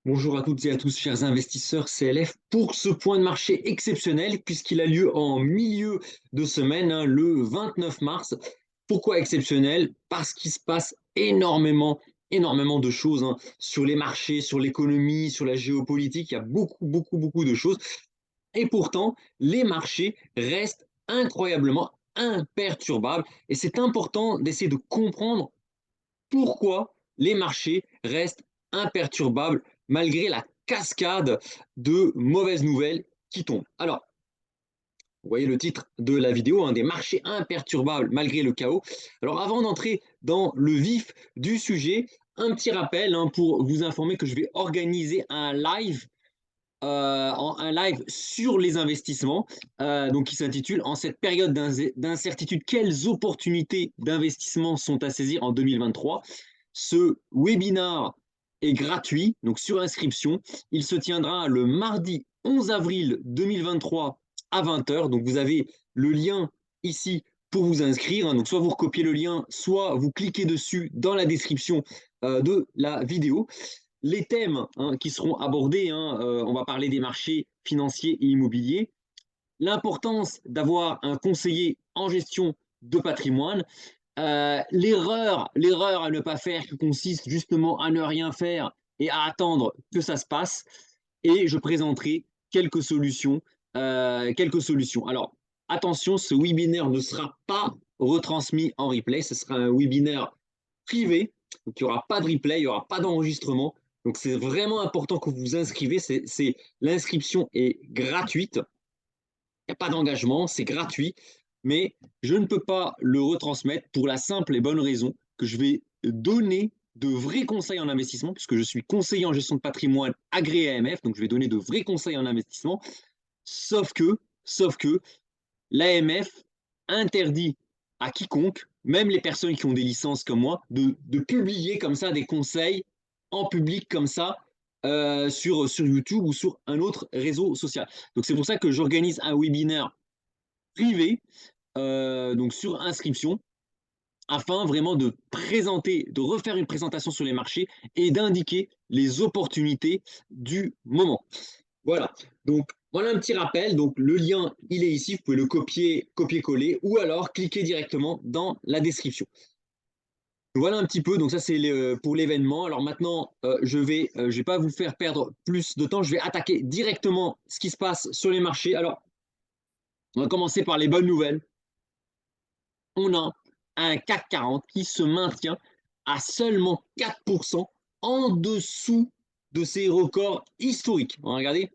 Bonjour à toutes et à tous, chers investisseurs CLF, pour ce point de marché exceptionnel, puisqu'il a lieu en milieu de semaine, le 29 mars. Pourquoi exceptionnel? Parce qu'il se passe énormément de choses sur les marchés, sur l'économie, sur la géopolitique. Il y a beaucoup de choses. Et pourtant, les marchés restent incroyablement imperturbables. Et c'est important d'essayer de comprendre pourquoi les marchés restent imperturbables malgré la cascade de mauvaises nouvelles qui tombent. Alors, vous voyez le titre de la vidéo, des marchés imperturbables malgré le chaos. Alors, avant d'entrer dans le vif du sujet, un petit rappel pour vous informer que je vais organiser un live sur les investissements, donc qui s'intitule En cette période d'incertitude, quelles opportunités d'investissement sont à saisir en 2023. Ce webinaire est gratuit, donc sur inscription. Il se tiendra le mardi 11 avril 2023 à 20h. Donc vous avez le lien ici pour vous inscrire. Donc soit vous recopiez le lien, soit vous cliquez dessus dans la description de la vidéo. Les thèmes qui seront abordés, on va parler des marchés financiers et immobiliers, l'importance d'avoir un conseiller en gestion de patrimoine, l'erreur à ne pas faire qui consiste justement à ne rien faire et à attendre que ça se passe. Et je présenterai quelques solutions. Alors, attention, ce webinaire ne sera pas retransmis en replay. Ce sera un webinaire privé. Donc, il n'y aura pas de replay, il n'y aura pas d'enregistrement. Donc, c'est vraiment important que vous vous inscrivez. L'inscription est gratuite. Il n'y a pas d'engagement, c'est gratuit, mais je ne peux pas le retransmettre pour la simple et bonne raison que je vais donner de vrais conseils en investissement, puisque je suis conseiller en gestion de patrimoine agréé AMF, donc je vais donner de vrais conseils en investissement, sauf que l'AMF interdit à quiconque, même les personnes qui ont des licences comme moi, de publier comme ça des conseils en public comme ça sur YouTube ou sur un autre réseau social. Donc c'est pour ça que j'organise un webinaire privé, donc sur inscription, afin vraiment de présenter, de refaire une présentation sur les marchés et d'indiquer les opportunités du moment. Voilà, donc voilà un petit rappel. Donc le lien, il est ici, vous pouvez le copier-coller ou alors cliquer directement dans la description. Voilà un petit peu, donc ça c'est pour l'événement. Alors maintenant, je vais pas vous faire perdre plus de temps, je vais attaquer directement ce qui se passe sur les marchés. Alors, on va commencer par les bonnes nouvelles. On a un CAC 40 qui se maintient à seulement 4% en dessous de ses records historiques. On va regarder.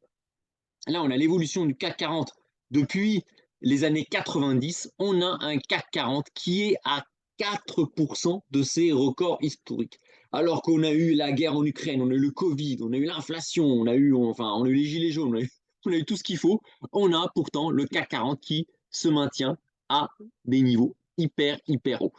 Là, on a l'évolution du CAC 40 depuis les années 90. On a un CAC 40 qui est à 4% de ses records historiques. Alors qu'on a eu la guerre en Ukraine, on a eu le Covid, on a eu l'inflation, on a eu les gilets jaunes, on a eu tout ce qu'il faut. On a pourtant le CAC 40 qui se maintient à des niveaux hyper hauts.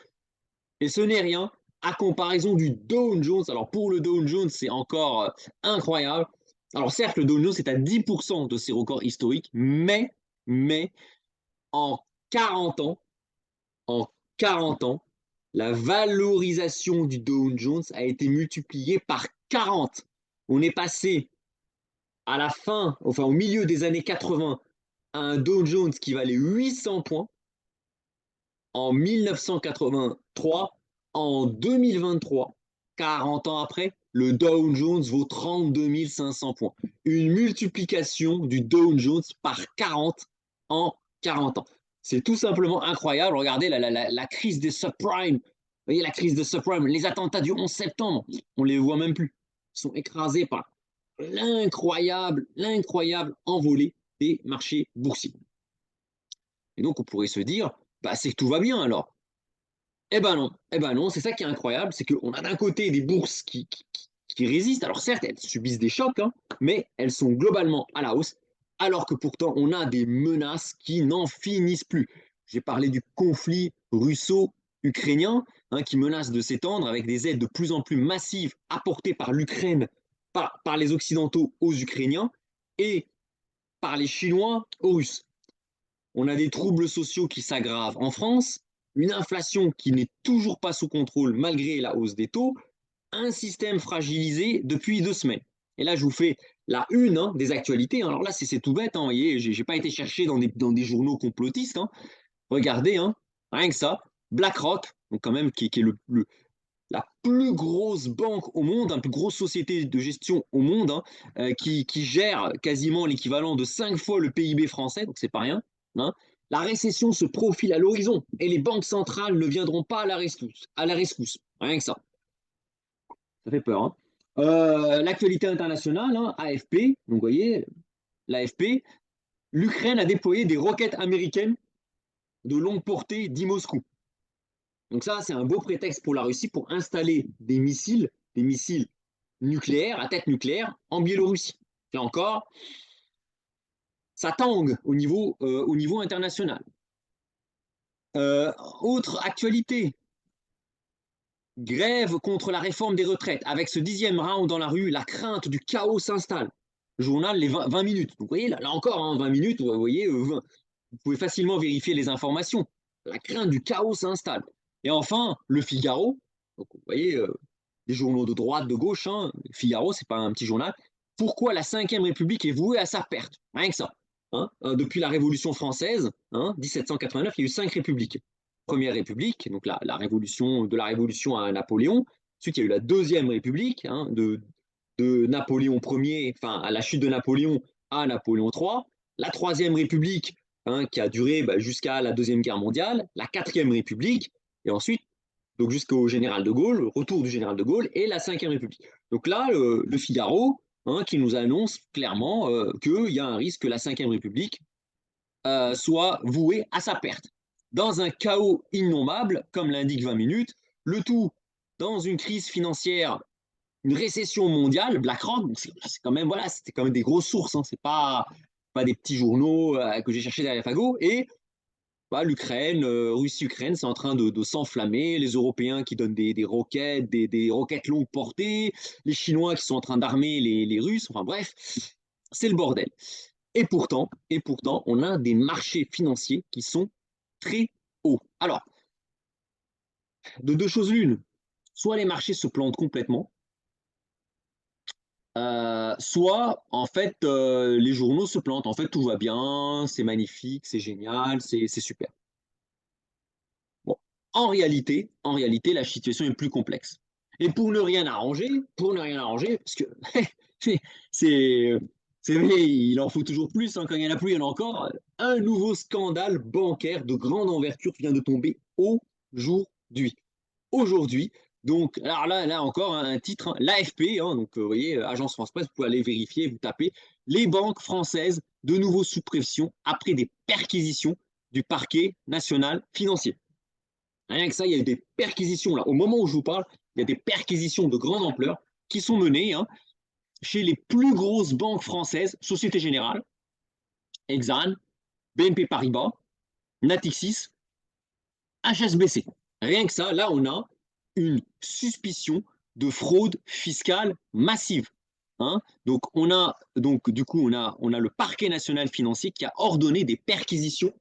Et ce n'est rien à comparaison du Dow Jones. Alors pour le Dow Jones, c'est encore incroyable. Alors certes, le Dow Jones est à 10% de ses records historiques, mais en 40 ans, en 40 ans, la valorisation du Dow Jones a été multipliée par 40. On est passé à la fin, enfin au milieu des années 80, à un Dow Jones qui valait 800 points. En 1983, en 2023, 40 ans après, le Dow Jones vaut 32 500 points. Une multiplication du Dow Jones par 40 en 40 ans. C'est tout simplement incroyable. Regardez la crise des subprimes. Vous voyez la crise des subprimes, les attentats du 11 septembre, on ne les voit même plus. Ils sont écrasés par l'incroyable envolée des marchés boursiers. Et donc, on pourrait se dire, bah, c'est que tout va bien alors. Eh ben non, c'est ça qui est incroyable, c'est qu'on a d'un côté des bourses qui résistent. Alors certes, elles subissent des chocs, mais elles sont globalement à la hausse, alors que pourtant on a des menaces qui n'en finissent plus. J'ai parlé du conflit russo-ukrainien qui menace de s'étendre avec des aides de plus en plus massives apportées par l'Ukraine, par les Occidentaux aux Ukrainiens et par les Chinois aux Russes. On a des troubles sociaux qui s'aggravent en France, une inflation qui n'est toujours pas sous contrôle malgré la hausse des taux, un système fragilisé depuis 2 semaines. Et là, je vous fais la une hein, des actualités. Alors là, c'est tout bête, hein, vous voyez, j'ai pas été chercher dans des journaux complotistes. Hein. Regardez, hein, rien que ça, BlackRock, donc quand même qui est la plus grosse banque au monde, la plus grosse société de gestion au monde, hein, qui gère quasiment l'équivalent de 5 fois le PIB français, donc c'est pas rien. Hein. La récession se profile à l'horizon et les banques centrales ne viendront pas à la rescousse. Rien que ça fait peur. Hein. L'actualité internationale, hein, AFP, donc vous voyez, l'AFP, l'Ukraine a déployé des roquettes américaines de longue portée dit Moscou. Donc ça, c'est un beau prétexte pour la Russie pour installer des missiles nucléaires, à tête nucléaire, en Biélorussie. Là encore, ça tangue au niveau international. Autre actualité, grève contre la réforme des retraites. Avec ce 10e round dans la rue, la crainte du chaos s'installe. Journal, les 20 minutes. Donc, vous voyez, là encore, hein, 20 minutes, vous voyez, vous pouvez facilement vérifier les informations. La crainte du chaos s'installe. Et enfin, le Figaro. Donc, vous voyez, des journaux de droite, de gauche. Hein. Figaro, c'est pas un petit journal. Pourquoi la Ve République est vouée à sa perte? Rien que ça. Hein. Depuis la Révolution française, hein, 1789, il y a eu 5 républiques. Première République, donc la révolution de la Révolution à Napoléon. Ensuite, il y a eu la Deuxième République, hein, de Napoléon Ier, enfin à la chute de Napoléon à Napoléon III. La Troisième République, hein, qui a duré jusqu'à la Deuxième Guerre mondiale. La Quatrième République, et ensuite donc jusqu'au général de Gaulle, le retour du général de Gaulle, et la Ve République. Donc là, le Figaro, hein, qui nous annonce clairement qu'il y a un risque que la Ve République soit vouée à sa perte. Dans un chaos innommable, comme l'indique 20 minutes, le tout dans une crise financière, une récession mondiale, BlackRock, c'est quand même, voilà, c'était quand même des grosses sources, hein, c'est pas des petits journaux que j'ai cherchés derrière Fago, et l'Ukraine, Russie-Ukraine, c'est en train de s'enflammer. Les Européens qui donnent des roquettes, des roquettes longue portée. Les Chinois qui sont en train d'armer les Russes. Enfin bref, c'est le bordel. Et pourtant, on a des marchés financiers qui sont très hauts. Alors, de deux choses l'une. Soit les marchés se plantent complètement, soit en fait les journaux se plantent. En fait, tout va bien, c'est magnifique, c'est génial, c'est super. Bon, en réalité, la situation est plus complexe. Et pour ne rien arranger, parce que c'est, c'est vrai, il en faut toujours plus, hein, quand il n'y en a plus, il y en a encore. Un nouveau scandale bancaire de grande envergure vient de tomber aujourd'hui. Aujourd'hui, donc, alors là encore, hein, un titre, hein, l'AFP, hein, donc vous voyez, Agence France Presse, vous pouvez aller vérifier, vous tapez les banques françaises de nouveau sous pression après des perquisitions du parquet national financier. Rien que ça, il y a eu des perquisitions, là, au moment où je vous parle, il y a des perquisitions de grande ampleur qui sont menées hein, chez les plus grosses banques françaises, Société Générale, Exane, BNP Paribas, Natixis, HSBC. Rien que ça, là, on a une suspicion de fraude fiscale massive. Hein. Donc, du coup, on a le parquet national financier qui a ordonné des perquisitions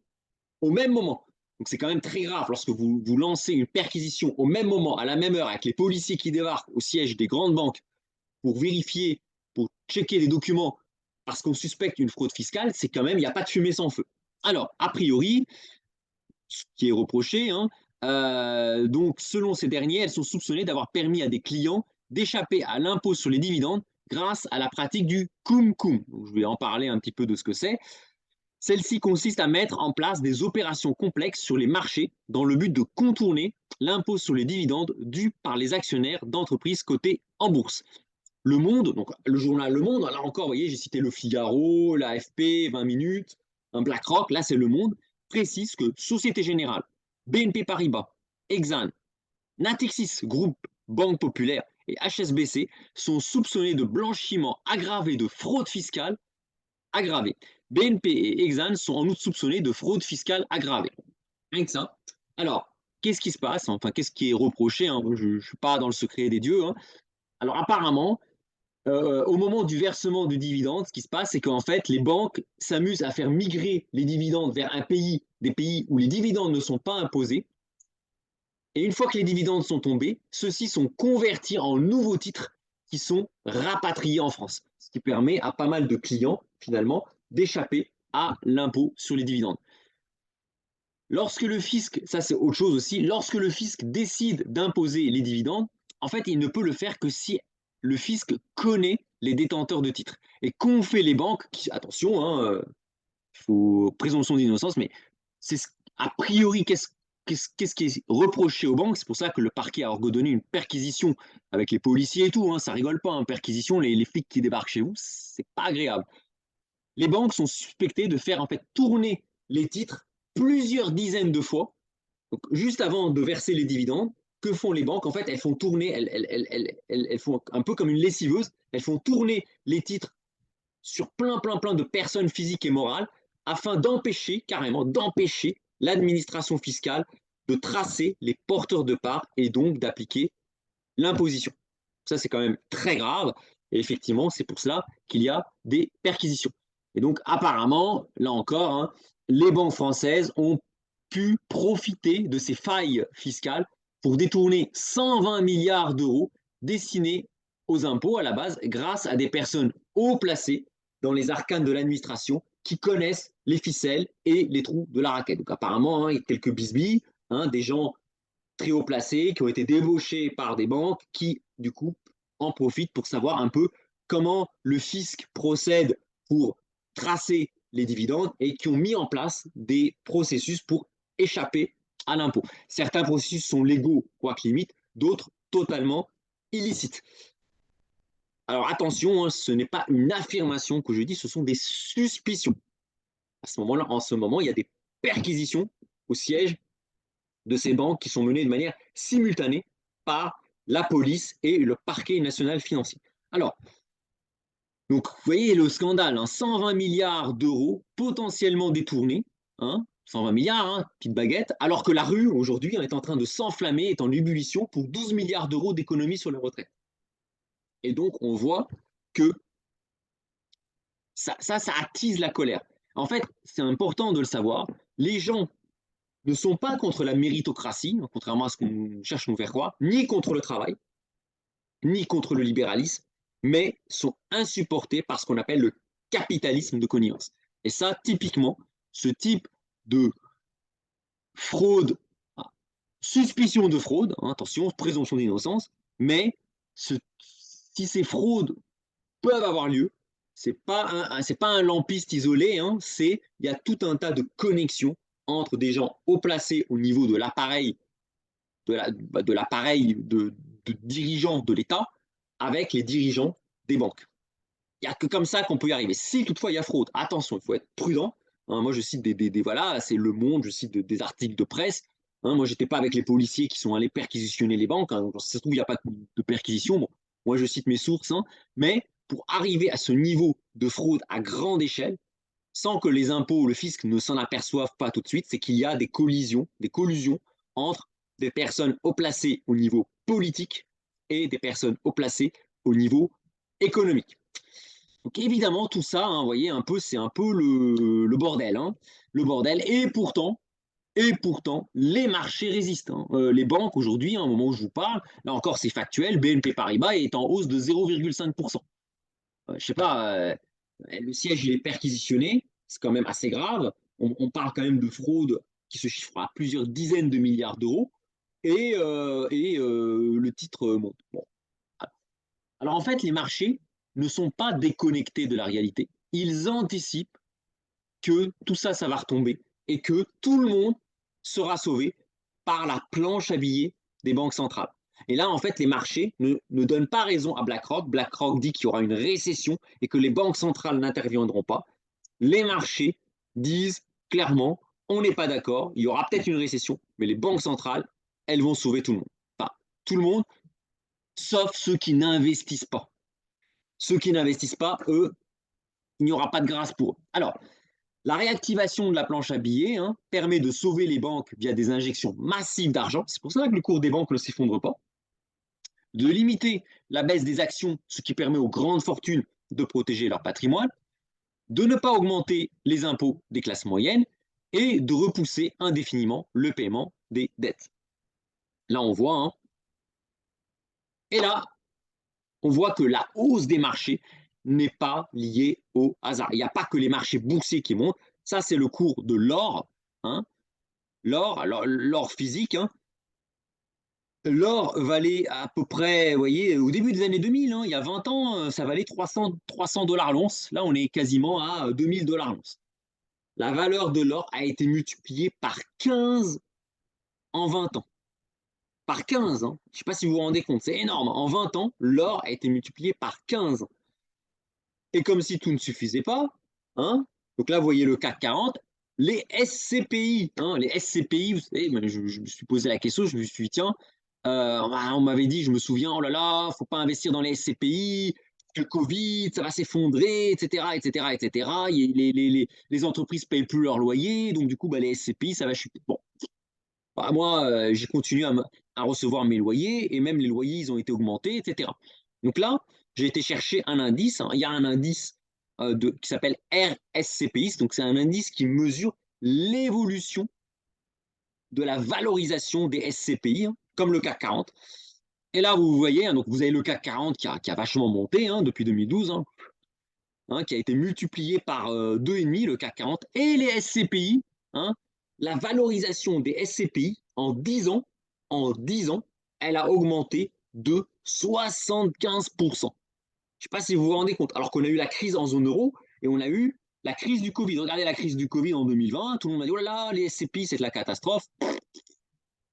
au même moment. Donc c'est quand même très grave lorsque vous lancez une perquisition au même moment, à la même heure, avec les policiers qui débarquent au siège des grandes banques pour vérifier, pour checker les documents, parce qu'on suspecte une fraude fiscale, c'est quand même, il n'y a pas de fumée sans feu. Alors, a priori, ce qui est reproché, hein, donc selon ces derniers, elles sont soupçonnées d'avoir permis à des clients d'échapper à l'impôt sur les dividendes grâce à la pratique du cum-cum. Je vais en parler un petit peu de ce que c'est. Celle-ci consiste à mettre en place des opérations complexes sur les marchés dans le but de contourner l'impôt sur les dividendes dû par les actionnaires d'entreprises cotées en bourse. Le Monde, donc le journal Le Monde, là encore, vous voyez, j'ai cité Le Figaro, l'AFP, 20 minutes, un BlackRock, là c'est Le Monde, précise que Société Générale, BNP Paribas, Exane, Natixis Group, Banque Populaire et HSBC sont soupçonnés de blanchiment aggravé de fraude fiscale aggravée. BNP et Exane sont en outre soupçonnés de fraude fiscale aggravée. Rien que ça. Alors, qu'est-ce qui se passe? Enfin, qu'est-ce qui est reproché hein? Je ne suis pas dans le secret des dieux. Hein. Alors, apparemment, au moment du versement du dividende, ce qui se passe, c'est qu'en fait, les banques s'amusent à faire migrer les dividendes vers des pays où les dividendes ne sont pas imposés. Et une fois que les dividendes sont tombés, ceux-ci sont convertis en nouveaux titres qui sont rapatriés en France, ce qui permet à pas mal de clients, finalement, d'échapper à l'impôt sur les dividendes. Lorsque le fisc, ça c'est autre chose aussi, lorsque le fisc décide d'imposer les dividendes, en fait, il ne peut le faire que si le fisc connaît les détenteurs de titres. Et qu'ont fait les banques, qui, attention, hein, faut présomption d'innocence, mais c'est a priori qu'est-ce qui est reproché aux banques. C'est pour ça que le parquet a ordonné une perquisition avec les policiers et tout, hein, ça rigole pas, hein, perquisition, les flics qui débarquent chez vous, c'est pas agréable. Les banques sont suspectées de faire en fait tourner les titres plusieurs dizaines de fois. Donc, juste avant de verser les dividendes, que font les banques? En fait, elles font tourner, elles font un peu comme une lessiveuse, elles font tourner les titres sur plein de personnes physiques et morales afin d'empêcher, carrément, d'empêcher l'administration fiscale de tracer les porteurs de parts et donc d'appliquer l'imposition. Ça, c'est quand même très grave. Et effectivement, c'est pour cela qu'il y a des perquisitions. Et donc, apparemment, là encore, hein, les banques françaises ont pu profiter de ces failles fiscales pour détourner 120 milliards d'euros destinés aux impôts à la base grâce à des personnes haut placées dans les arcanes de l'administration qui connaissent les ficelles et les trous de la raquette. Donc apparemment, hein, il y a quelques bisbilles, hein, des gens très haut placés qui ont été débauchés par des banques qui, du coup, en profitent pour savoir un peu comment le fisc procède pour tracer les dividendes et qui ont mis en place des processus pour échapper à l'impôt. Certains processus sont légaux, quoique limite, d'autres totalement illicites. Alors attention, hein, ce n'est pas une affirmation que je dis, ce sont des suspicions. À ce moment-là, en ce moment, il y a des perquisitions au siège de ces banques qui sont menées de manière simultanée par la police et le parquet national financier. Alors, donc, vous voyez le scandale, hein, 120 milliards d'euros potentiellement détournés, hein, 120 milliards, hein, petite baguette, alors que la rue, aujourd'hui, est en train de s'enflammer, est en ébullition pour 12 milliards d'euros d'économies sur la retraite. Et donc, on voit que ça attise la colère. En fait, c'est important de le savoir, les gens ne sont pas contre la méritocratie, contrairement à ce qu'on cherche à nous faire croire, ni contre le travail, ni contre le libéralisme, mais sont insupportés par ce qu'on appelle le capitalisme de connivence. Et ça, typiquement, ce type de fraude, suspicion de fraude, hein, attention, présomption d'innocence, mais si ces fraudes peuvent avoir lieu, c'est pas un lampiste isolé, hein, il y a tout un tas de connexions entre des gens haut placés au niveau de l'appareil de l'appareil de dirigeants de l'État avec les dirigeants des banques. Il n'y a que comme ça qu'on peut y arriver. Si toutefois il y a fraude, attention, il faut être prudent. Hein, moi, je cite voilà, c'est Le Monde, je cite des articles de presse. Hein, moi, j'étais pas avec les policiers qui sont allés perquisitionner les banques. Hein, si ça se trouve, il n'y a pas de perquisition. Bon, moi, je cite mes sources. Hein, mais pour arriver à ce niveau de fraude à grande échelle, sans que les impôts, le fisc ne s'en aperçoivent pas tout de suite, c'est qu'il y a des collusions entre des personnes haut placées au niveau politique et des personnes haut placées au niveau économique. Donc évidemment, tout ça, hein, vous voyez, c'est un peu le bordel. Hein, le bordel. Et pourtant, les marchés résistent. Hein. Les banques, aujourd'hui, au moment où je vous parle, là encore, c'est factuel, BNP Paribas est en hausse de 0,5%. Je ne sais pas, le siège il est perquisitionné, c'est quand même assez grave. On parle quand même de fraude qui se chiffre à plusieurs dizaines de milliards d'euros et le titre monte. Bon. Alors en fait, les marchés ne sont pas déconnectés de la réalité. Ils anticipent que tout ça, ça va retomber et que tout le monde sera sauvé par la planche à billets des banques centrales. Et là, en fait, les marchés ne donnent pas raison à BlackRock. BlackRock dit qu'il y aura une récession et que les banques centrales n'interviendront pas. Les marchés disent clairement, on n'est pas d'accord, il y aura peut-être une récession, mais les banques centrales, elles vont sauver tout le monde. Enfin, tout le monde, sauf ceux qui n'investissent pas. Ceux qui n'investissent pas, eux, il n'y aura pas de grâce pour eux. Alors, la réactivation de la planche à billets, hein, permet de sauver les banques via des injections massives d'argent. C'est pour ça que le cours des banques ne s'effondre pas. De limiter la baisse des actions, ce qui permet aux grandes fortunes de protéger leur patrimoine, de ne pas augmenter les impôts des classes moyennes et de repousser indéfiniment le paiement des dettes. Là, on voit, hein. Et là, on voit que la hausse des marchés n'est pas liée au hasard. Il n'y a pas que les marchés boursiers qui montent. Ça, c'est le cours de l'or. Hein. L'or, alors l'or physique, hein. L'or valait à peu près, vous voyez, au début des années 2000, hein, il y a 20 ans, ça valait 300 dollars l'once. Là, on est quasiment à 2000 dollars l'once. La valeur de l'or a été multipliée par 15 en 20 ans. Par 15, hein. Je ne sais pas si vous vous rendez compte, c'est énorme. En 20 ans, l'or a été multiplié par 15. Et comme si tout ne suffisait pas, hein, donc là, vous voyez le CAC 40, les SCPI, hein, les SCPI, vous savez, je me suis posé la question, je me suis dit, tiens, on m'avait dit, je me souviens, oh là là, faut pas investir dans les SCPI, le Covid, ça va s'effondrer, etc., etc., etc. Les entreprises payent plus leur loyer, donc du coup, bah, les SCPI, ça va chuter. Bon, bah, moi, j'ai continué à recevoir mes loyers, et même les loyers, ils ont été augmentés, etc. Donc là, j'ai été chercher un indice. Hein. Il y a un indice qui s'appelle RSCPI, donc c'est un indice qui mesure l'évolution de la valorisation des SCPI, hein, comme le CAC 40. Et là, vous voyez, hein, donc vous avez le CAC 40 qui a vachement monté hein, depuis 2012, hein, hein, qui a été multiplié par 2,5, le CAC 40, et les SCPI, hein, la valorisation des SCPI en 10 ans, elle a augmenté de 75%. Je ne sais pas si vous vous rendez compte, alors qu'on a eu la crise en zone euro et on a eu la crise du Covid. Regardez la crise du Covid en 2020, tout le monde m'a dit, oh là là, les SCPI, c'est de la catastrophe.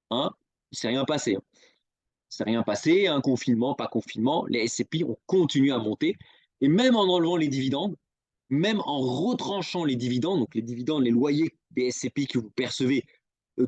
Hein, il ne s'est rien passé. Hein. Il ne s'est rien passé, un confinement, pas confinement, les SCPI ont continué à monter. Et même en enlevant les dividendes, même en retranchant les dividendes, donc les dividendes, les loyers des SCPI que vous percevez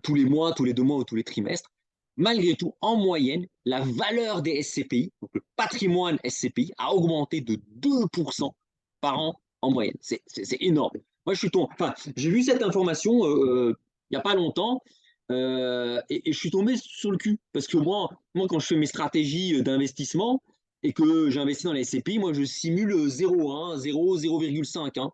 tous les mois, tous les 2 mois ou tous les trimestres, malgré tout, en moyenne, la valeur des SCPI, donc le patrimoine SCPI, a augmenté de 2% par an en moyenne. C'est énorme. Moi, j'ai vu cette information il n'y a pas longtemps et je suis tombé sur le cul. Parce que moi, quand je fais mes stratégies d'investissement et que j'investis dans les SCPI, moi, je simule 0, hein, 0, 0,5. Hein.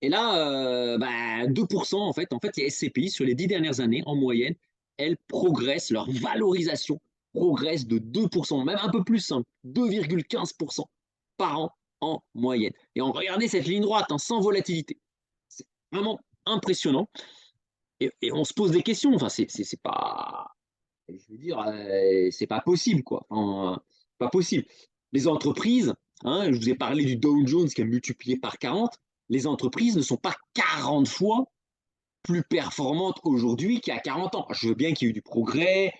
Et là, 2%, en fait, les SCPI, sur les 10 dernières années, en moyenne, elles progressent, leur valorisation progresse de 2%, même un peu plus, hein, 2,15% par an en moyenne. Et on regardez cette ligne droite, hein, sans volatilité. C'est vraiment impressionnant. Et on se pose des questions. Enfin, c'est pas, je veux dire, c'est pas possible, quoi. Enfin, pas possible. Les entreprises, hein, je vous ai parlé du Dow Jones qui a multiplié par 40. Les entreprises ne sont pas 40 fois plus performantes aujourd'hui qu'il y a 40 ans. Je veux bien qu'il y ait eu du progrès,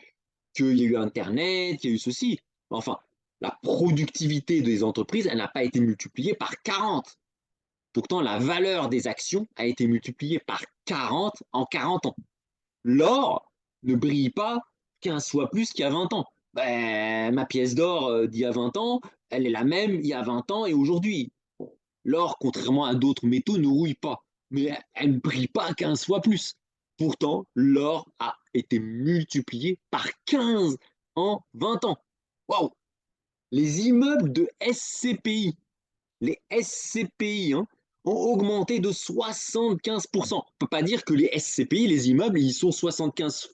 qu'il y ait eu Internet, qu'il y ait eu ceci. Enfin, la productivité des entreprises, elle n'a pas été multipliée par 40. Pourtant, la valeur des actions a été multipliée par 40 en 40 ans. L'or ne brille pas 15 fois plus qu'il y a 20 ans. Ben, ma pièce d'or d'il y a 20 ans, elle est la même il y a 20 ans et aujourd'hui. Bon, l'or, contrairement à d'autres métaux, ne rouille pas, mais elle ne brille pas 15 fois plus. Pourtant, l'or a été multiplié par 15 en 20 ans. Waouh! Les immeubles de SCPI, les SCPI, hein, ont augmenté de 75%. On ne peut pas dire que les SCPI, les immeubles, ils sont 75%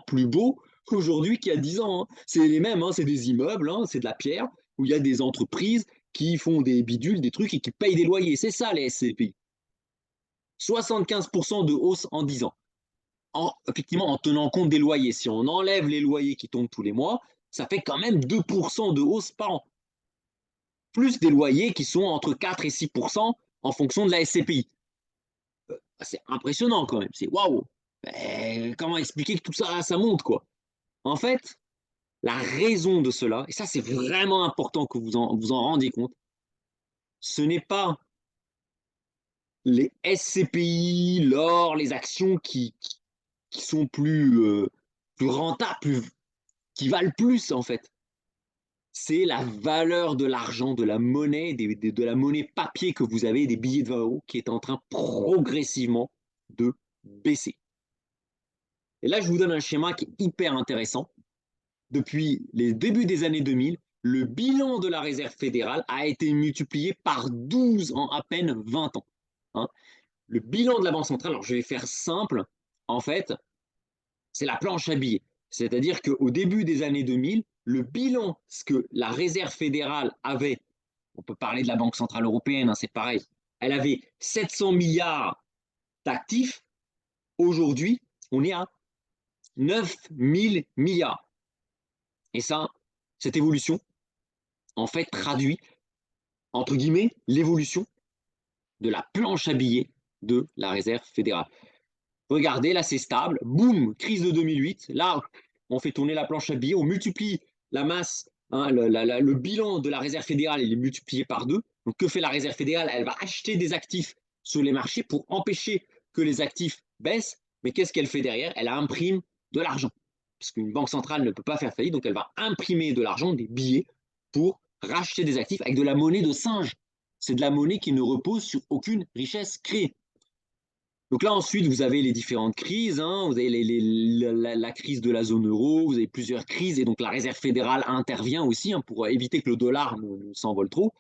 plus beaux qu'aujourd'hui qu'il y a 10 ans. Hein. C'est les mêmes, hein, c'est des immeubles, hein, c'est de la pierre, où il y a des entreprises qui font des bidules, des trucs et qui payent des loyers. C'est ça les SCPI. 75% de hausse en 10 ans. Effectivement, en tenant compte des loyers. Si on enlève les loyers qui tombent tous les mois, ça fait quand même 2% de hausse par an. Plus des loyers qui sont entre 4 et 6% en fonction de la SCPI. C'est impressionnant quand même. C'est waouh! Comment expliquer que tout ça, ça monte, quoi? En fait, la raison de cela, et ça c'est vraiment important que vous en rendiez compte, ce n'est pas les SCPI, l'or, les actions qui sont plus rentables, qui valent plus en fait. C'est la valeur de l'argent, de la monnaie, de la monnaie papier que vous avez, des billets de 20 euros, qui est en train progressivement de baisser. Et là, je vous donne un schéma qui est hyper intéressant. Depuis les débuts des années 2000, le bilan de la Réserve fédérale a été multiplié par 12 en à peine 20 ans. Hein. Le bilan de la Banque centrale, alors je vais faire simple, en fait, c'est la planche à billets. C'est-à-dire qu'au début des années 2000, le bilan, ce que la Réserve fédérale avait, on peut parler de la Banque centrale européenne, hein, c'est pareil, elle avait 700 milliards d'actifs. Aujourd'hui, on est à 9 000 milliards. Et ça, cette évolution, en fait, traduit, entre guillemets, l'évolution de la planche à billets de la Réserve fédérale. Regardez, là, c'est stable. Boum, crise de 2008. Là, on fait tourner la planche à billets, on multiplie la masse, hein, le bilan de la Réserve fédérale, il est multiplié par 2. Donc, que fait la Réserve fédérale? Elle va acheter des actifs sur les marchés pour empêcher que les actifs baissent. Mais qu'est-ce qu'elle fait derrière? Elle imprime de l'argent. Parce qu'une banque centrale ne peut pas faire faillite, donc elle va imprimer de l'argent, des billets, pour racheter des actifs avec de la monnaie de singe. C'est de la monnaie qui ne repose sur aucune richesse créée. Donc là, ensuite, vous avez les différentes crises, hein. Vous avez la crise de la zone euro, vous avez plusieurs crises, et donc la Réserve fédérale intervient aussi, hein, pour éviter que le dollar ne s'envole trop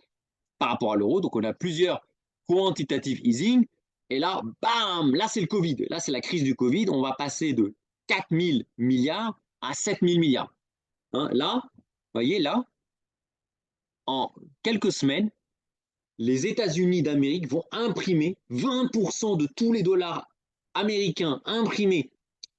par rapport à l'euro. Donc on a plusieurs quantitative easing, et là, bam, là c'est le Covid, là c'est la crise du Covid, on va passer de 4 000 milliards à 7 000 milliards. Hein, là, vous voyez, là, en quelques semaines, les États-Unis d'Amérique vont imprimer 20% de tous les dollars américains imprimés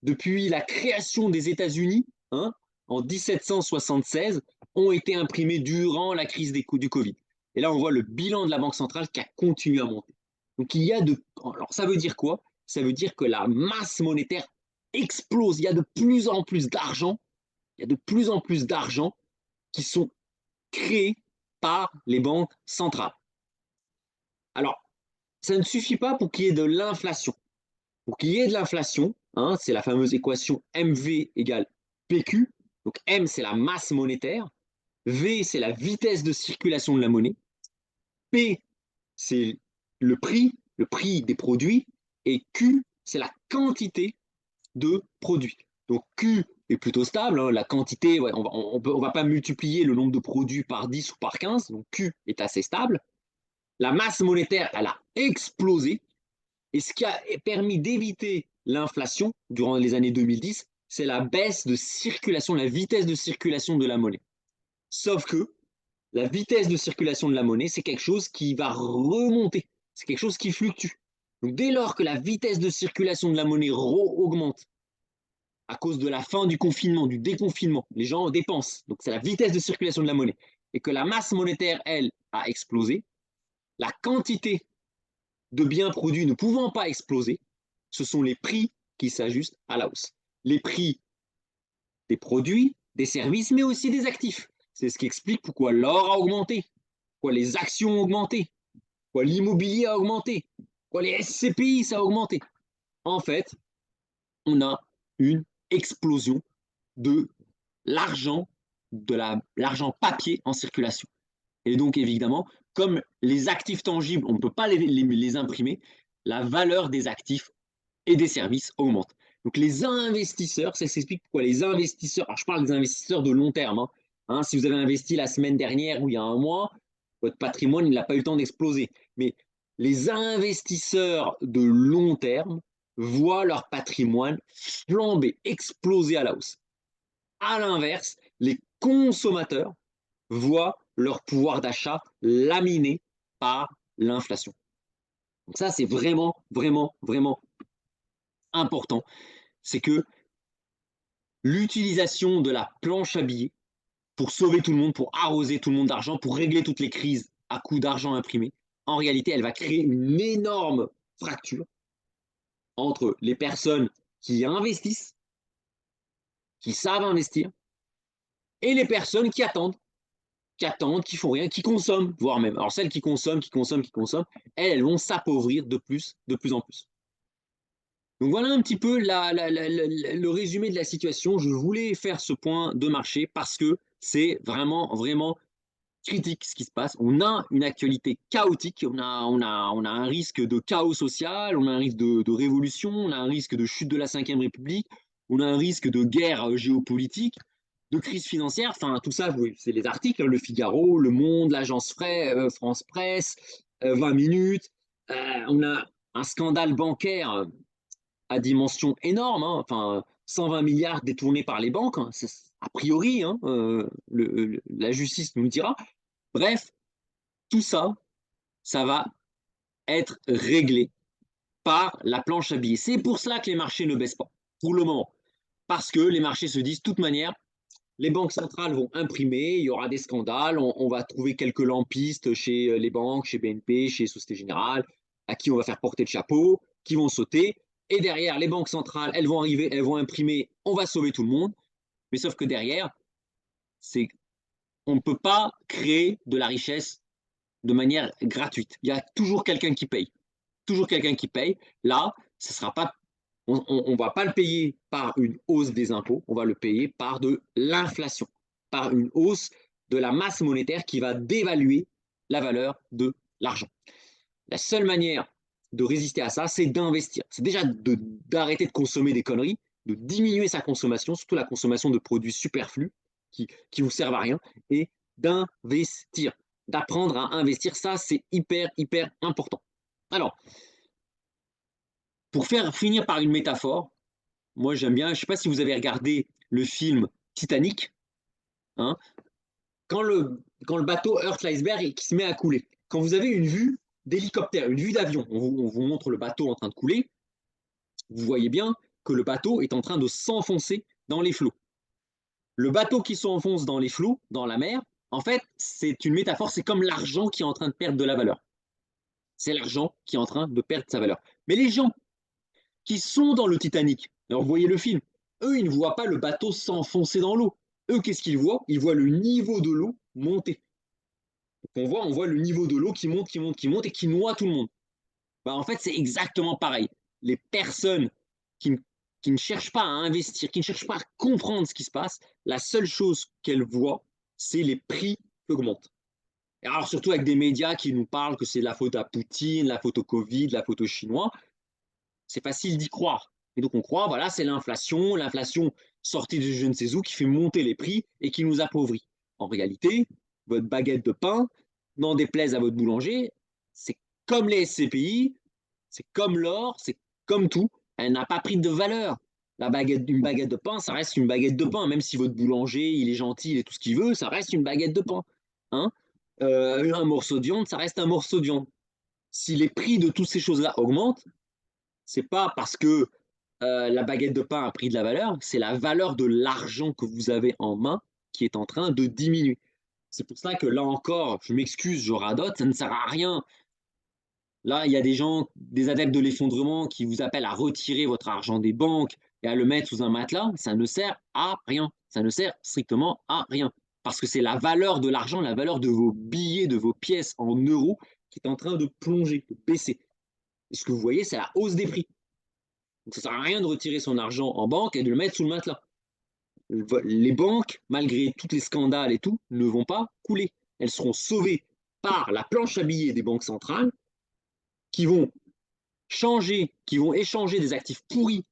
depuis la création des États-Unis, hein, en 1776, ont été imprimés durant la crise du Covid. Et là, on voit le bilan de la Banque centrale qui a continué à monter. Donc, il y a de. Alors, ça veut dire quoi? Ça veut dire que la masse monétaire explose. Il y a de plus en plus d'argent. Il y a de plus en plus d'argent qui sont créés par les banques centrales. Alors, ça ne suffit pas pour qu'il y ait de l'inflation. Pour qu'il y ait de l'inflation, hein, c'est la fameuse équation MV égale PQ. Donc M, c'est la masse monétaire. V, c'est la vitesse de circulation de la monnaie. P, c'est le prix des produits. Et Q, c'est la quantité de produits. Donc Q est plutôt stable, hein, la quantité, ouais, on va pas multiplier le nombre de produits par 10 ou par 15, donc Q est assez stable. La masse monétaire, elle a explosé. Et ce qui a permis d'éviter l'inflation durant les années 2010, c'est la baisse de circulation, la vitesse de circulation de la monnaie. Sauf que la vitesse de circulation de la monnaie, c'est quelque chose qui va remonter, c'est quelque chose qui fluctue. Donc dès lors que la vitesse de circulation de la monnaie augmente, à cause de la fin du confinement, du déconfinement, les gens dépensent, donc c'est la vitesse de circulation de la monnaie, et que la masse monétaire, elle, a explosé, la quantité de biens produits ne pouvant pas exploser, ce sont les prix qui s'ajustent à la hausse. Les prix des produits, des services, mais aussi des actifs. C'est ce qui explique pourquoi l'or a augmenté, pourquoi les actions ont augmenté, pourquoi l'immobilier a augmenté, pourquoi les SCPI ça a augmenté. En fait, on a une explosion de l'argent, l'argent papier en circulation. Et donc, évidemment, comme les actifs tangibles, on ne peut pas les imprimer, la valeur des actifs et des services augmente. Donc, les investisseurs, ça s'explique pourquoi les investisseurs, alors je parle des investisseurs de long terme, hein, si vous avez investi la semaine dernière ou il y a un mois, votre patrimoine, il n'a pas eu le temps d'exploser. Mais les investisseurs de long terme voient leur patrimoine flamber, exploser à la hausse. À l'inverse, les consommateurs voient leur pouvoir d'achat laminé par l'inflation. Donc ça, c'est vraiment, vraiment, vraiment important. C'est que l'utilisation de la planche à billets pour sauver tout le monde, pour arroser tout le monde d'argent, pour régler toutes les crises à coup d'argent imprimé, en réalité, elle va créer une énorme fracture entre les personnes qui investissent, qui savent investir, et les personnes qui attendent, qui font rien, qui consomment, voire même. Alors celles qui consomment, elles vont s'appauvrir de plus en plus. Donc voilà un petit peu le résumé de la situation. Je voulais faire ce point de marché parce que c'est vraiment, vraiment critique ce qui se passe. On a une actualité chaotique, on a un risque de chaos social, on a un risque de révolution, on a un risque de chute de la Ve République, on a un risque de guerre géopolitique, de crise financière. Enfin, tout ça, c'est les articles, Le Figaro, Le Monde, l'Agence France Presse, 20 minutes. On a un scandale bancaire à dimension énorme, hein. Enfin, 120 milliards détournés par les banques, hein. a priori, hein, la justice nous le dira. Bref, tout ça, ça va être réglé par la planche à billets. C'est pour cela que les marchés ne baissent pas, pour le moment. Parce que les marchés se disent, de toute manière, les banques centrales vont imprimer, il y aura des scandales, on va trouver quelques lampistes chez les banques, chez BNP, chez Société Générale, à qui on va faire porter le chapeau, qui vont sauter. Et derrière, les banques centrales, elles vont arriver, elles vont imprimer, on va sauver tout le monde. Mais sauf que derrière, c'est, on ne peut pas créer de la richesse de manière gratuite. Il y a toujours quelqu'un qui paye. Toujours quelqu'un qui paye. Là, ce sera pas, on ne va pas le payer par une hausse des impôts, on va le payer par de l'inflation, par une hausse de la masse monétaire qui va dévaluer la valeur de l'argent. La seule manière de résister à ça, c'est d'investir. C'est déjà d'arrêter de consommer des conneries, de diminuer sa consommation, surtout la consommation de produits superflus qui vous servent à rien, et d'investir, d'apprendre à investir. Ça, c'est hyper, hyper important. Alors, pour finir par une métaphore, moi j'aime bien, je ne sais pas si vous avez regardé le film Titanic, hein, quand le bateau heurte l'iceberg et qu'il se met à couler, quand vous avez une vue d'hélicoptère, une vue d'avion, on vous montre le bateau en train de couler, vous voyez bien que le bateau est en train de s'enfoncer dans les flots. Le bateau qui s'enfonce dans les flots, dans la mer, en fait, c'est une métaphore, c'est comme l'argent qui est en train de perdre de la valeur. C'est l'argent qui est en train de perdre sa valeur. Mais les gens qui sont dans le Titanic, alors vous voyez le film, eux, ils ne voient pas le bateau s'enfoncer dans l'eau. Eux, qu'est-ce qu'ils voient? Ils voient le niveau de l'eau monter. On voit le niveau de l'eau qui monte, qui monte, qui monte et qui noie tout le monde. Bah, en fait, c'est exactement pareil. Les personnes qui, qui ne cherchent pas à investir, qui ne cherchent pas à comprendre ce qui se passe, la seule chose qu'elles voient, c'est les prix qui augmentent. Et alors, surtout avec des médias qui nous parlent que c'est la faute à Poutine, la faute au Covid, la faute aux Chinois, c'est facile d'y croire. Et donc, on croit, voilà, c'est l'inflation sortie de je ne sais où qui fait monter les prix et qui nous appauvrit. En réalité, votre baguette de pain, n'en déplaise à votre boulanger, c'est comme les SCPI, c'est comme l'or, c'est comme tout, elle n'a pas pris de valeur. Une baguette de pain, ça reste une baguette de pain, même si votre boulanger, il est gentil, il est tout ce qu'il veut, ça reste une baguette de pain. Hein, un morceau de viande, ça reste un morceau de viande. Si les prix de toutes ces choses-là augmentent, c'est pas parce que la baguette de pain a pris de la valeur, c'est la valeur de l'argent que vous avez en main qui est en train de diminuer. C'est pour ça que là encore, je m'excuse, je radote, ça ne sert à rien. Là, il y a des gens, des adeptes de l'effondrement qui vous appellent à retirer votre argent des banques et à le mettre sous un matelas. Ça ne sert à rien. Ça ne sert strictement à rien. Parce que c'est la valeur de l'argent, la valeur de vos billets, de vos pièces en euros qui est en train de plonger, de baisser. Et ce que vous voyez, c'est la hausse des prix. Donc ça ne sert à rien de retirer son argent en banque et de le mettre sous le matelas. Les banques, malgré tous les scandales et tout, ne vont pas couler. Elles seront sauvées par la planche à billets des banques centrales qui vont qui vont échanger des actifs pourris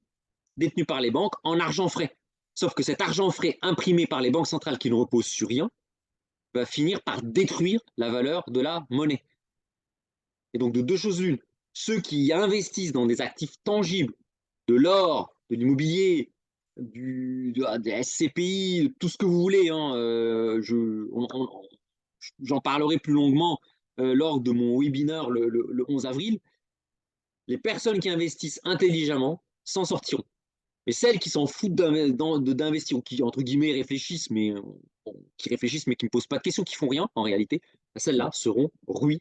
détenus par les banques en argent frais. Sauf que cet argent frais imprimé par les banques centrales qui ne repose sur rien va finir par détruire la valeur de la monnaie. Et donc de deux choses l'une, ceux qui investissent dans des actifs tangibles, de l'or, de l'immobilier, des SCPI, tout ce que vous voulez, hein, j'en parlerai plus longuement lors de mon webinaire le 11 avril, les personnes qui investissent intelligemment s'en sortiront. Mais celles qui s'en foutent d'investir, ou qui, entre guillemets, réfléchissent, mais qui réfléchissent, mais qui ne posent pas de questions, qui font rien, en réalité, celles-là seront ruinées.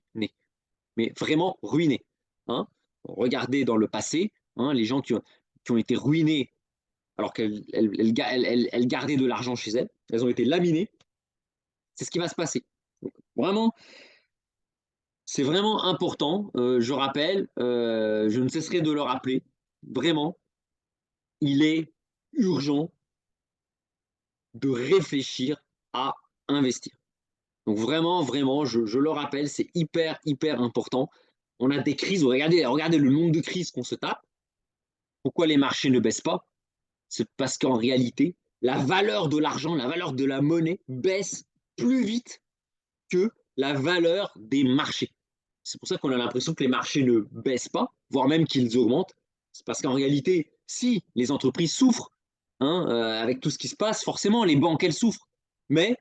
Mais vraiment ruinées. Hein, regardez dans le passé, hein, les gens qui ont été ruinés alors qu'elles gardaient de l'argent chez elles ont été laminées. C'est ce qui va se passer. Donc, vraiment, c'est vraiment important. Je rappelle, je ne cesserai de le rappeler. Vraiment, il est urgent de réfléchir à investir. Donc vraiment, vraiment, je le rappelle, c'est hyper, hyper important. On a des crises, regardez le nombre de crises qu'on se tape. Pourquoi les marchés ne baissent pas? C'est parce qu'en réalité, la valeur de l'argent, la valeur de la monnaie baisse plus vite que la valeur des marchés. C'est pour ça qu'on a l'impression que les marchés ne baissent pas, voire même qu'ils augmentent. C'est parce qu'en réalité, si les entreprises souffrent, hein, avec tout ce qui se passe. Forcément, les banques, elles souffrent. Mais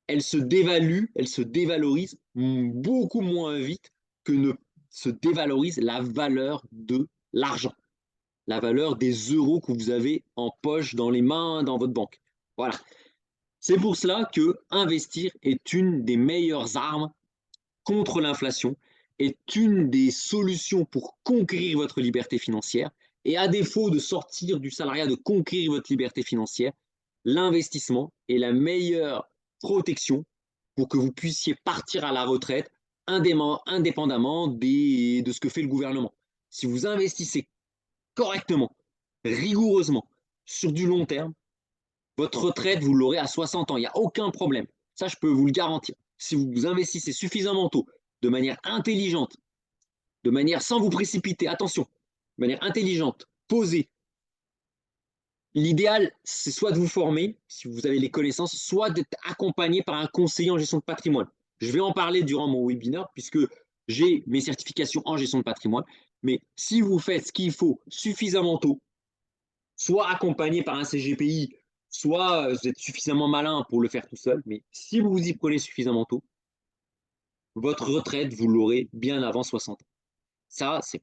elles se dévaluent, elles se dévalorisent beaucoup moins vite que ne se dévalorise la valeur de l'argent, la valeur des euros que vous avez en poche, dans les mains, dans votre banque. Voilà. C'est pour cela que investir est une des meilleures armes contre l'inflation, est une des solutions pour conquérir votre liberté financière. Et à défaut de sortir du salariat, de conquérir votre liberté financière, l'investissement est la meilleure protection pour que vous puissiez partir à la retraite indépendamment de ce que fait le gouvernement. Si vous investissez correctement, rigoureusement, sur du long terme, votre retraite, vous l'aurez à 60 ans. Il n'y a aucun problème. Ça, je peux vous le garantir. Si vous investissez suffisamment tôt, de manière intelligente, de manière sans vous précipiter, attention, de manière intelligente, posée, l'idéal, c'est soit de vous former, si vous avez les connaissances, soit d'être accompagné par un conseiller en gestion de patrimoine. Je vais en parler durant mon webinaire, puisque j'ai mes certifications en gestion de patrimoine. Mais si vous faites ce qu'il faut suffisamment tôt, soit accompagné par un CGPI, soit vous êtes suffisamment malin pour le faire tout seul, mais si vous vous y prenez suffisamment tôt, votre retraite, vous l'aurez bien avant 60 ans. Ça, c'est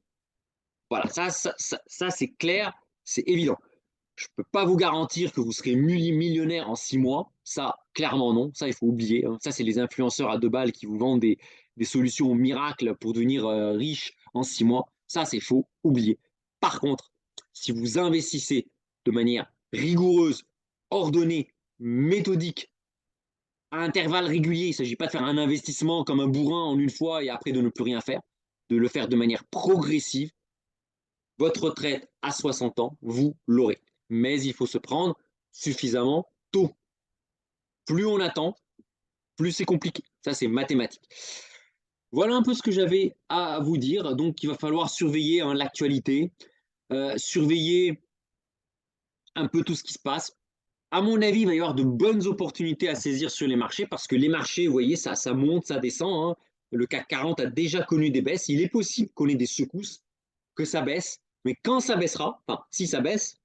voilà, ça c'est clair, c'est évident. Je ne peux pas vous garantir que vous serez millionnaire en 6 mois. Ça, clairement non. Ça, il faut oublier. Ça, c'est les influenceurs à 2 balles qui vous vendent des solutions miracles pour devenir riche en 6 mois. Ça, c'est faux. Oubliez. Par contre, si vous investissez de manière rigoureuse, ordonnée, méthodique, à intervalles réguliers, il ne s'agit pas de faire un investissement comme un bourrin en une fois et après de ne plus rien faire, de le faire de manière progressive, votre retraite à 60 ans, vous l'aurez. Mais il faut se prendre suffisamment tôt. Plus on attend, plus c'est compliqué. Ça, c'est mathématique. Voilà un peu ce que j'avais à vous dire. Donc, il va falloir surveiller l'actualité, surveiller un peu tout ce qui se passe. À mon avis, il va y avoir de bonnes opportunités à saisir sur les marchés parce que les marchés, vous voyez, ça monte, ça descend. Hein. Le CAC 40 a déjà connu des baisses. Il est possible qu'on ait des secousses, que ça baisse. Mais quand ça baissera, enfin, si ça baisse,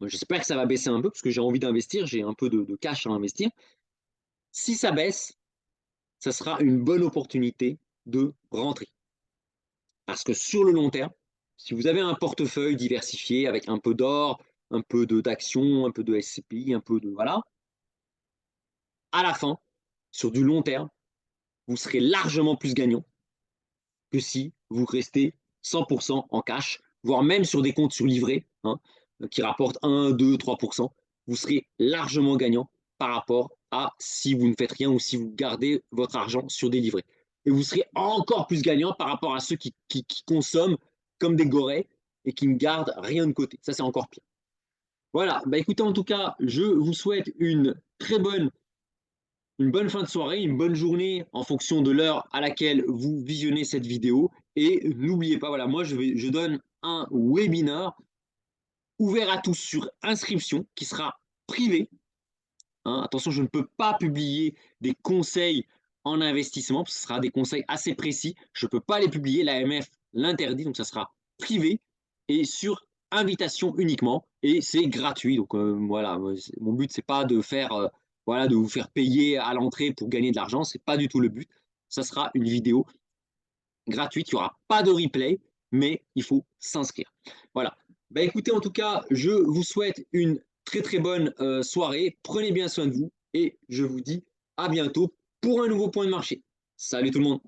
j'espère que ça va baisser un peu parce que j'ai envie d'investir, j'ai un peu de cash à investir. Si ça baisse, ça sera une bonne opportunité de rentrer. Parce que sur le long terme, si vous avez un portefeuille diversifié avec un peu d'or, un peu d'actions, un peu de SCPI, un peu de... Voilà, à la fin, sur du long terme, vous serez largement plus gagnant que si vous restez 100% en cash, voire même sur des comptes sur livret, hein, qui rapportent 1, 2, 3%, vous serez largement gagnant par rapport à si vous ne faites rien ou si vous gardez votre argent sur des livrets. Et vous serez encore plus gagnant par rapport à ceux qui consomment comme des gorées et qui ne gardent rien de côté. Ça, c'est encore pire. Voilà, bah écoutez, en tout cas, je vous souhaite une bonne fin de soirée, une bonne journée en fonction de l'heure à laquelle vous visionnez cette vidéo. Et n'oubliez pas, voilà, moi je donne un webinar ouvert à tous sur inscription qui sera privé. Hein. Attention, je ne peux pas publier des conseils en investissement, parce que ce sera des conseils assez précis. Je ne peux pas les publier, l'AMF l'interdit, donc ça sera privé et sur invitation uniquement, et c'est gratuit. Donc voilà, mon but, c'est pas de faire, voilà, de vous faire payer à l'entrée pour gagner de l'argent, c'est pas du tout le but. Ça sera une vidéo gratuite, il n'y aura pas de replay, mais il faut s'inscrire. Voilà. Bah, écoutez, en tout cas, je vous souhaite une très très bonne soirée. Prenez bien soin de vous et je vous dis à bientôt pour un nouveau point de marché. Salut tout le monde.